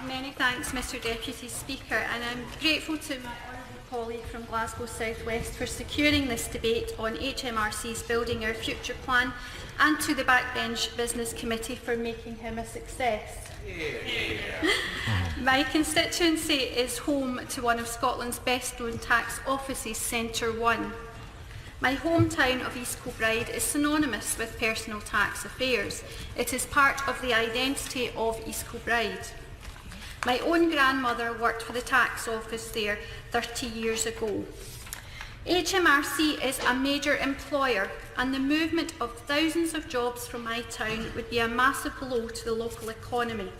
Many thanks, Mr Deputy Speaker, and I'm grateful to my honourable colleague from Glasgow South West for securing this debate on HMRC's Building Our Future plan, and to the Backbench Business Committee for making him a success. My constituency is home to one of Scotland's best-known tax offices, Centre 1. My hometown of East Kilbride is synonymous with personal tax affairs. It is part of the identity of East Kilbride. My own grandmother worked for the tax office there 30 years ago. HMRC is a major employer, and the movement of thousands of jobs from my town would be a massive blow to the local economy.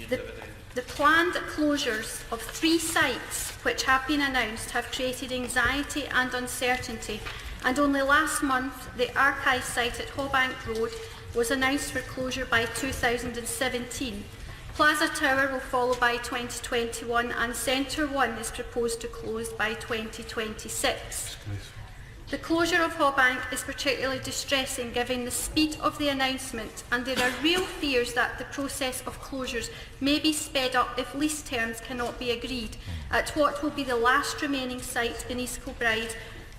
The planned closures of 3 sites which have been announced have created anxiety and uncertainty, and only last month the archive site at Hawbank Road was announced for closure by 2017. Plaza Tower will follow by 2021, and Centre 1 is proposed to close by 2026. The closure of Hawbank is particularly distressing given the speed of the announcement, and there are real fears that the process of closures may be sped up if lease terms cannot be agreed at what will be the last remaining site in East Kilbride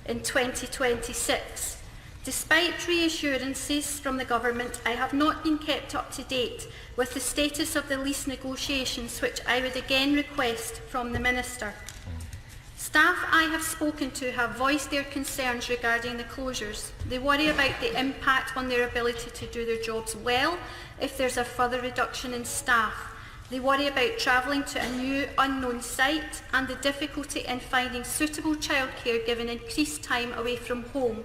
in 2026. Despite reassurances from the Government, I have not been kept up to date with the status of the lease negotiations, which I would again request from the Minister. Staff I have spoken to have voiced their concerns regarding the closures. They worry about the impact on their ability to do their jobs well if there's a further reduction in staff. They worry about travelling to a new unknown site and the difficulty in finding suitable childcare given increased time away from home.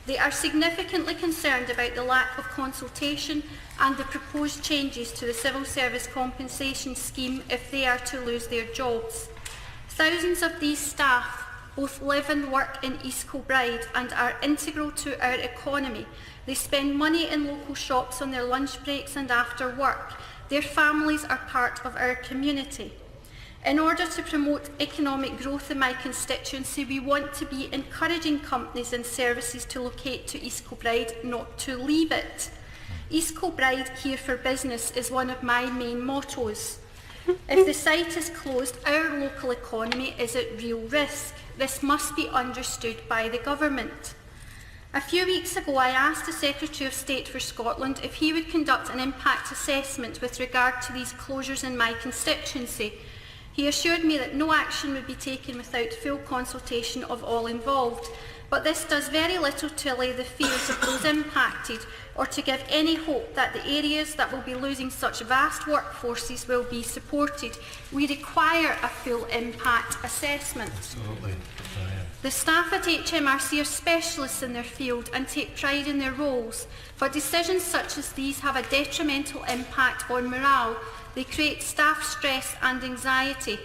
They are significantly concerned about the lack of consultation and the proposed changes to the Civil Service Compensation Scheme if they are to lose their jobs. Thousands of these staff both live and work in East Kilbride and are integral to our economy. They spend money in local shops on their lunch breaks and after work. Their families are part of our community. In order to promote economic growth in my constituency, we want to be encouraging companies and services to locate to East Kilbride, not to leave it. East Kilbride here for business is one of my main mottos. If the site is closed, our local economy is at real risk. This must be understood by the Government. A few weeks ago, I asked the Secretary of State for Scotland if he would conduct an impact assessment with regard to these closures in my constituency. He assured me that no action would be taken without full consultation of all involved, but this does very little to allay the fears of those impacted or to give any hope that the areas that will be losing such vast workforces will be supported. We require a full impact assessment. Absolutely. The staff at HMRC are specialists in their field and take pride in their roles, but decisions such as these have a detrimental impact on morale. They create staff stress and anxiety.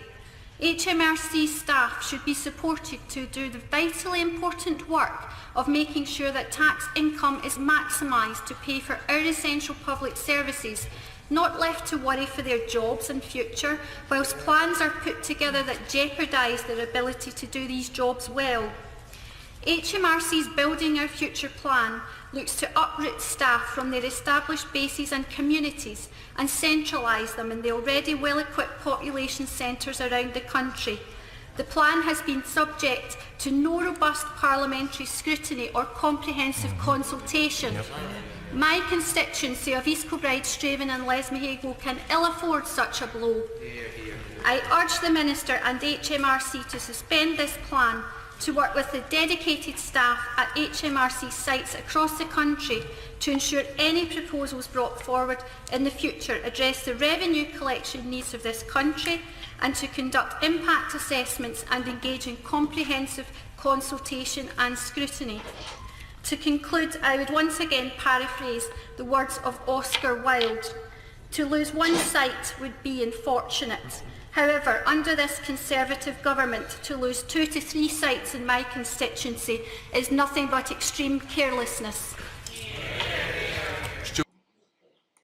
HMRC staff should be supported to do the vitally important work of making sure that tax income is maximised to pay for our essential public services, not left to worry for their jobs and future, whilst plans are put together that jeopardise their ability to do these jobs well. HMRC's Building Our Future plan looks to uproot staff from their established bases and communities and centralise them in the already well-equipped population centres around the country. The plan has been subject to no robust parliamentary scrutiny or comprehensive consultation. My constituency of East Kilbride, Straven and Lesmahago can ill afford such a blow. I urge the Minister and HMRC to suspend this plan, to work with the dedicated staff at HMRC sites across the country to ensure any proposals brought forward in the future address the revenue collection needs of this country, and to conduct impact assessments and engage in comprehensive consultation and scrutiny. To conclude, I would once again paraphrase the words of Oscar Wilde. To lose one site would be unfortunate. However, under this Conservative government, to lose 2 to 3 sites in my constituency is nothing but extreme carelessness.